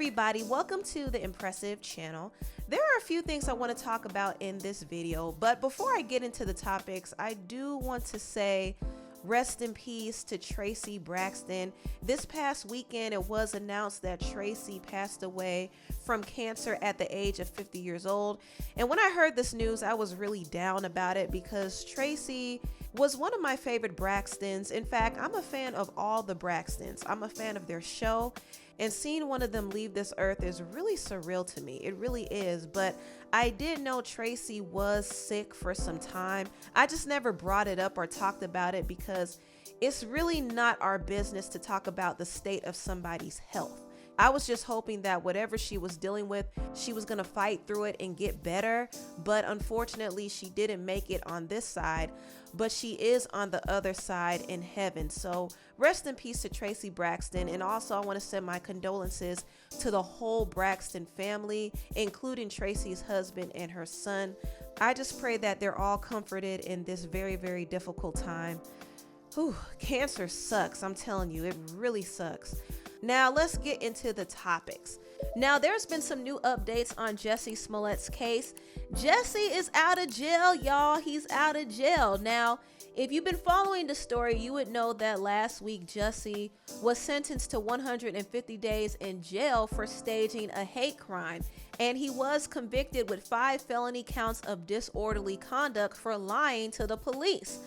everybody, welcome to the Empressive channel. There are a few things I want to talk about in this video, but before I get into the topics, I do want to say rest in peace to Traci Braxton. This past weekend, it was announced that Traci passed away from cancer at the age of 50 years old. And when I heard this news, I was really down about it because Traci was one of my favorite Braxtons. In fact, I'm a fan of all the Braxtons. I'm a fan of their show, and seeing one of them leave this earth is really surreal to me. It really is. But I did know Traci was sick for some time. I just never brought it up or talked about it because it's really not our business to talk about the state of somebody's health. I was just hoping that whatever she was dealing with, she was going to fight through it and get better. But unfortunately, she didn't make it on this side, but she is on the other side in heaven. So rest in peace to Traci Braxton. And also I want to send my condolences to the whole Braxton family, including Traci's husband and her son. I just pray that they're all comforted in this very, very difficult time. Whew, cancer sucks. I'm telling you, it really sucks. Now let's get into the topics. Now there's been some new updates on Jussie Smollett's case. Jussie is out of jail, y'all. He's out of jail. Now, if you've been following the story, you would know that last week Jussie was sentenced to 150 days in jail for staging a hate crime. And he was convicted with 5 felony counts of disorderly conduct for lying to the police.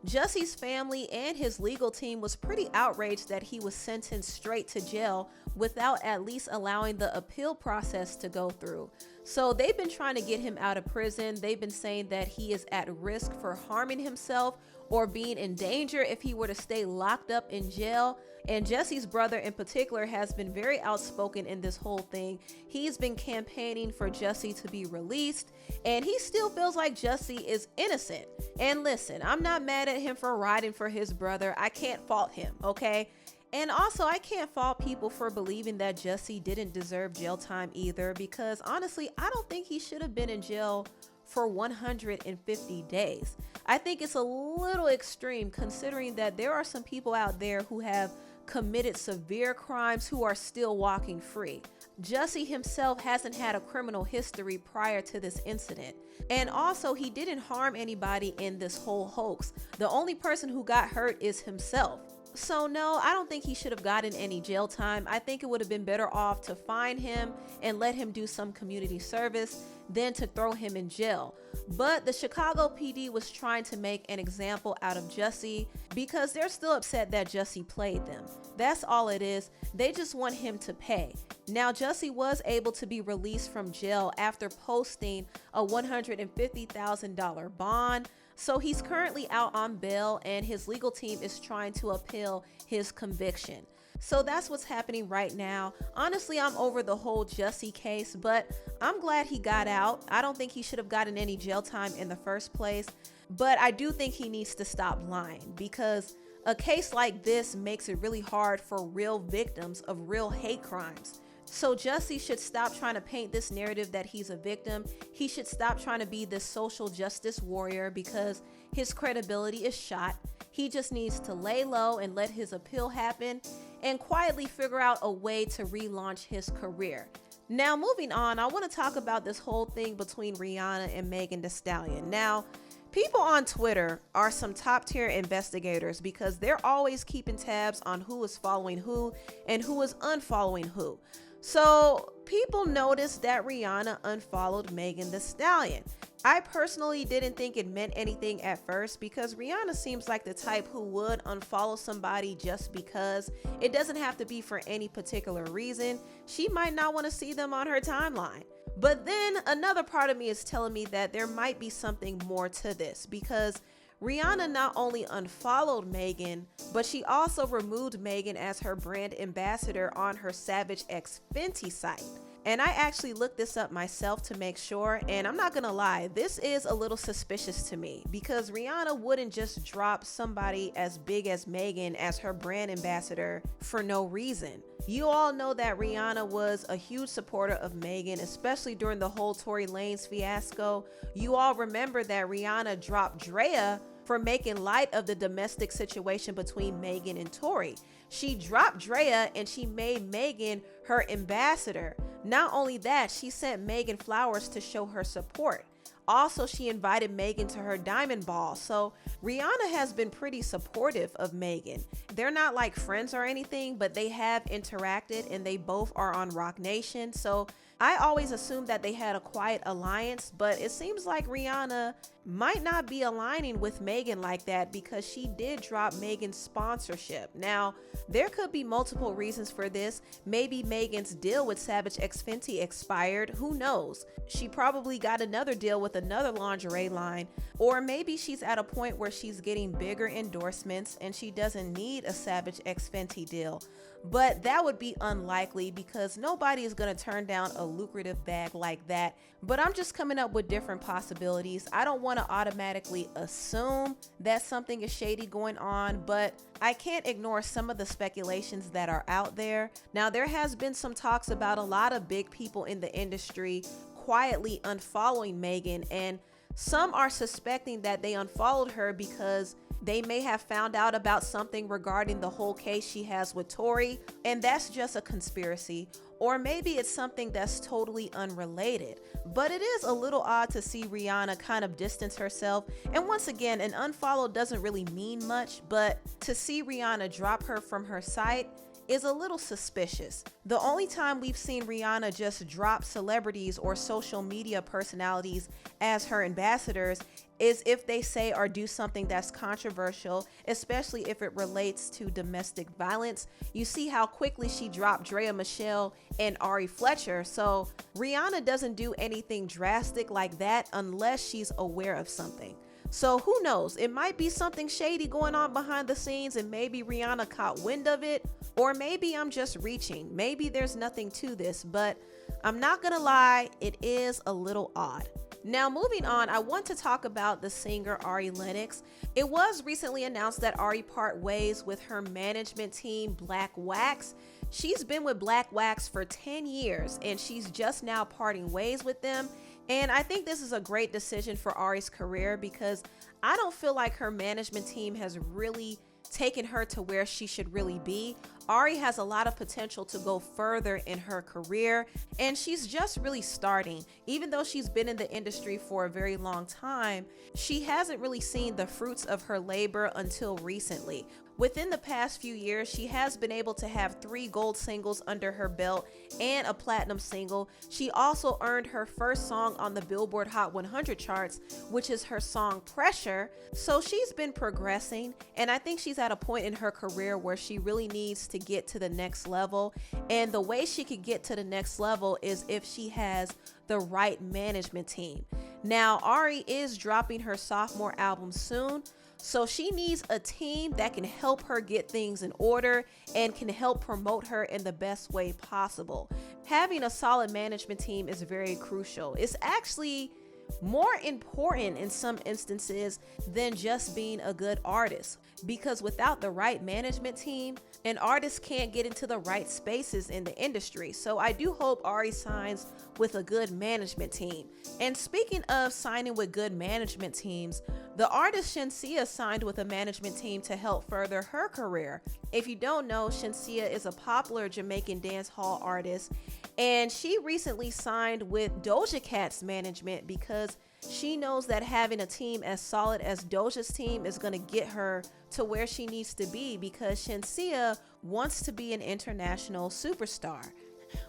Jussie's family and his legal team was pretty outraged that he was sentenced straight to jail without at least allowing the appeal process to go through. So they've been trying to get him out of prison. They've been saying that he is at risk for harming himself or being in danger if he were to stay locked up in jail. And Jussie's brother in particular has been very outspoken in this whole thing. He's been campaigning for Jussie to be released, and he still feels like Jussie is innocent. And listen, I'm not mad at him for riding for his brother. I can't fault him, okay? And also, I can't fault people for believing that Jussie didn't deserve jail time either, because honestly, I don't think he should have been in jail for 150 days. I think it's a little extreme considering that there are some people out there who have committed severe crimes who are still walking free. Jussie himself hasn't had a criminal history prior to this incident. And also, he didn't harm anybody in this whole hoax. The only person who got hurt is himself. So no, I don't think he should have gotten any jail time. I think it would have been better off to fine him and let him do some community service than to throw him in jail. But the Chicago PD was trying to make an example out of Jussie because they're still upset that Jussie played them. That's all it is. They just want him to pay. Now, Jussie was able to be released from jail after posting a $150,000 bond. So he's currently out on bail, and his legal team is trying to appeal his conviction. So that's what's happening right now. Honestly, I'm over the whole Jussie case, but I'm glad he got out. I don't think he should have gotten any jail time in the first place, but I do think he needs to stop lying because a case like this makes it really hard for real victims of real hate crimes. So Jussie should stop trying to paint this narrative that he's a victim. He should stop trying to be this social justice warrior because his credibility is shot. He just needs to lay low and let his appeal happen and quietly figure out a way to relaunch his career. Now, moving on, I want to talk about this whole thing between Rihanna and Megan Thee Stallion. Now, people on Twitter are some top tier investigators because they're always keeping tabs on who is following who and who is unfollowing who. So people noticed that Rihanna unfollowed Megan Thee Stallion. I personally didn't think it meant anything at first because Rihanna seems like the type who would unfollow somebody just because. It doesn't have to be for any particular reason. She might not want to see them on her timeline. But then another part of me is telling me that there might be something more to this because Rihanna not only unfollowed Megan, but she also removed Megan as her brand ambassador on her SavagexFenty site. And I actually looked this up myself to make sure, and I'm not gonna lie, this is a little suspicious to me because Rihanna wouldn't just drop somebody as big as Megan as her brand ambassador for no reason. You all know that Rihanna was a huge supporter of Megan, especially during the whole Tory Lanez fiasco. You all remember that Rihanna dropped Drea for making light of the domestic situation between Megan and Tory. She dropped Drea and she made Megan her ambassador. Not only that, she sent Megan flowers to show her support. Also, she invited Megan to her diamond ball. So Rihanna has been pretty supportive of Megan. They're not like friends or anything, but they have interacted and they both are on Roc Nation. So I always assumed that they had a quiet alliance, but it seems like Rihanna might not be aligning with Megan like that because she did drop Megan's sponsorship. Now, there could be multiple reasons for this. Maybe Megan's deal with SavagexFenty expired. Who knows? She probably got another deal with another lingerie line, or maybe she's at a point where she's getting bigger endorsements and she doesn't need a SavagexFenty deal. But that would be unlikely because nobody is going to turn down a lucrative bag like that. But I'm just coming up with different possibilities. I don't want to automatically assume that something is shady going on, but I can't ignore some of the speculations that are out there. Now, there has been some talks about a lot of big people in the industry quietly unfollowing Megan, and some are suspecting that they unfollowed her because they may have found out about something regarding the whole case she has with Tory, and that's just a conspiracy. Or maybe it's something that's totally unrelated. But it is a little odd to see Rihanna kind of distance herself. And once again, an unfollow doesn't really mean much, but to see Rihanna drop her from her site is a little suspicious. The only time we've seen Rihanna just drop celebrities or social media personalities as her ambassadors is if they say or do something that's controversial, especially if it relates to domestic violence. You see how quickly she dropped Drea Michelle and Ari Fletcher. So Rihanna doesn't do anything drastic like that unless she's aware of something. So who knows? It might be something shady going on behind the scenes and maybe Rihanna caught wind of it, or maybe I'm just reaching. Maybe there's nothing to this, but I'm not gonna lie, it is a little odd. Now, moving on, I want to talk about the singer Ari Lennox. It was recently announced that Ari part ways with her management team, Black Wax. She's been with Black Wax for 10 years and she's just now parting ways with them. And I think this is a great decision for Ari's career because I don't feel like her management team has really taken her to where she should really be. Ari has a lot of potential to go further in her career, and she's just really starting. Even though she's been in the industry for a very long time, she hasn't really seen the fruits of her labor until recently. Within the past few years, she has been able to have 3 gold singles under her belt and a platinum single. She also earned her first song on the Billboard Hot 100 charts, which is her song Pressure. So she's been progressing, and I think she's at a point in her career where she really needs to get to the next level. And the way she could get to the next level is if she has the right management team. Now, Ari is dropping her sophomore album soon, so she needs a team that can help her get things in order and can help promote her in the best way possible. Having a solid management team is very crucial. It's actually more important in some instances than just being a good artist, because without the right management team, an artist can't get into the right spaces in the industry. So I do hope Ari signs with a good management team. And speaking of signing with good management teams, the artist Shenseea signed with a management team to help further her career. If you don't know, Shenseea is a popular Jamaican dancehall artist, and she recently signed with Doja Cat's management because she knows that having a team as solid as Doja's team is going to get her to where she needs to be, because Shenseea wants to be an international superstar.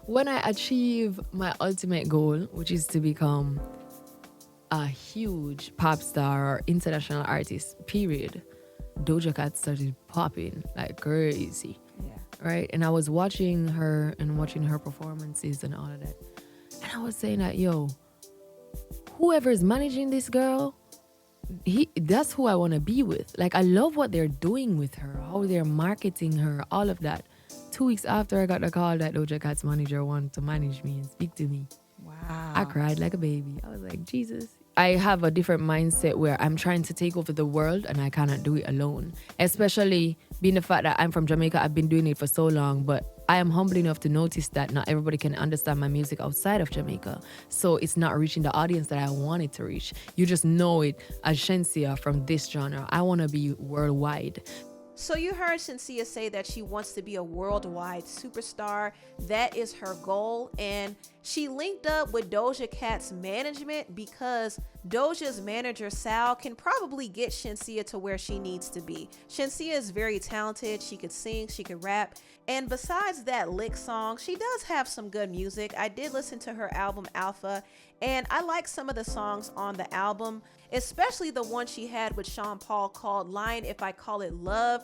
When I achieve my ultimate goal, which is to become a huge pop star or international artist, period, Doja Cat started popping like crazy. Yeah. Right? And I was watching her and watching her performances and all of that. And I was saying that, yo, whoever is managing this girl, that's who I want to be with. Like, I love what they're doing with her, how they're marketing her, all of that. 2 weeks after I got the call that Doja Cat's manager wanted to manage me and speak to me, Wow. I cried like a baby. I was like, Jesus, I have a different mindset where I'm trying to take over the world and I cannot do it alone. Especially being the fact that I'm from Jamaica, I've been doing it for so long, but I am humble enough to notice that not everybody can understand my music outside of Jamaica. So it's not reaching the audience that I want it to reach. You just know it as Shenseea from this genre. I want to be worldwide. So you heard Shenseea say that she wants to be a worldwide superstar. That is her goal. And she linked up with Doja Cat's management because Doja's manager, Sal, can probably get Shenseea to where she needs to be. Shenseea is very talented. She could sing, she could rap. And besides that lick song, she does have some good music. I did listen to her album Alpha, and I like some of the songs on the album, especially the one she had with Sean Paul called Lying If I Call It Love.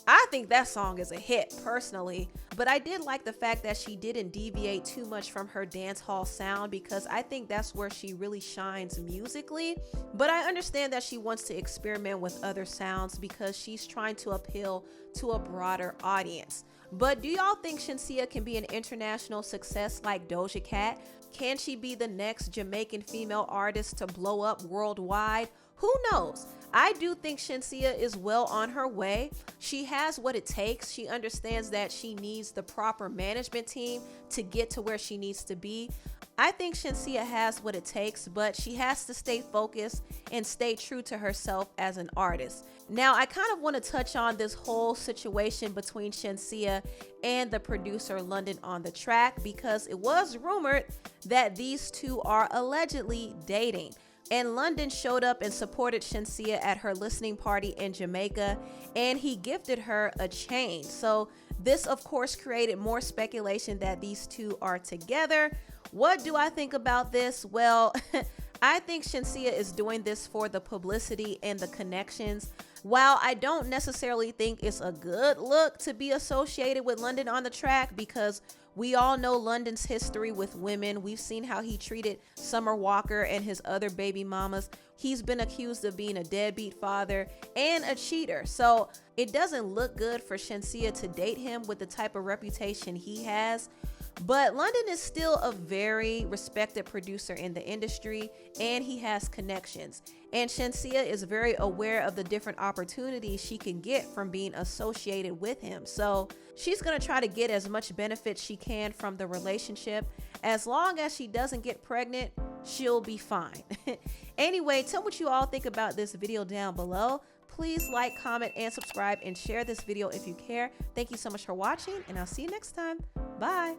I think that song is a hit personally, but I did like the fact that she didn't deviate too much from her dance hall sound because I think that's where she really shines musically. But I understand that she wants to experiment with other sounds because she's trying to appeal to a broader audience. But do y'all think Shenseea can be an international success like Doja Cat? Can she be the next Jamaican female artist to blow up worldwide? Who knows? I do think Shenseea is well on her way. She has what it takes. She understands that she needs the proper management team to get to where she needs to be. I think Shenseea has what it takes, but she has to stay focused and stay true to herself as an artist. Now, I kind of want to touch on this whole situation between Shenseea and the producer London on the Track because it was rumored that these two are allegedly dating. And London showed up and supported Shenseea at her listening party in Jamaica, and he gifted her a chain. So this, of course, created more speculation that these two are together. What do I think about this? Well, I think Shenseea is doing this for the publicity and the connections. While I don't necessarily think it's a good look to be associated with London on the Track because we all know London's history with women. We've seen how he treated Summer Walker and his other baby mamas. He's been accused of being a deadbeat father and a cheater. So it doesn't look good for Shenseea to date him with the type of reputation he has. But London is still a very respected producer in the industry and he has connections. And Shenseea is very aware of the different opportunities she can get from being associated with him. So she's going to try to get as much benefit she can from the relationship. As long as she doesn't get pregnant, she'll be fine. Anyway, tell what you all think about this video down below. Please like, comment, and subscribe and share this video if you care. Thank you so much for watching and I'll see you next time. Bye.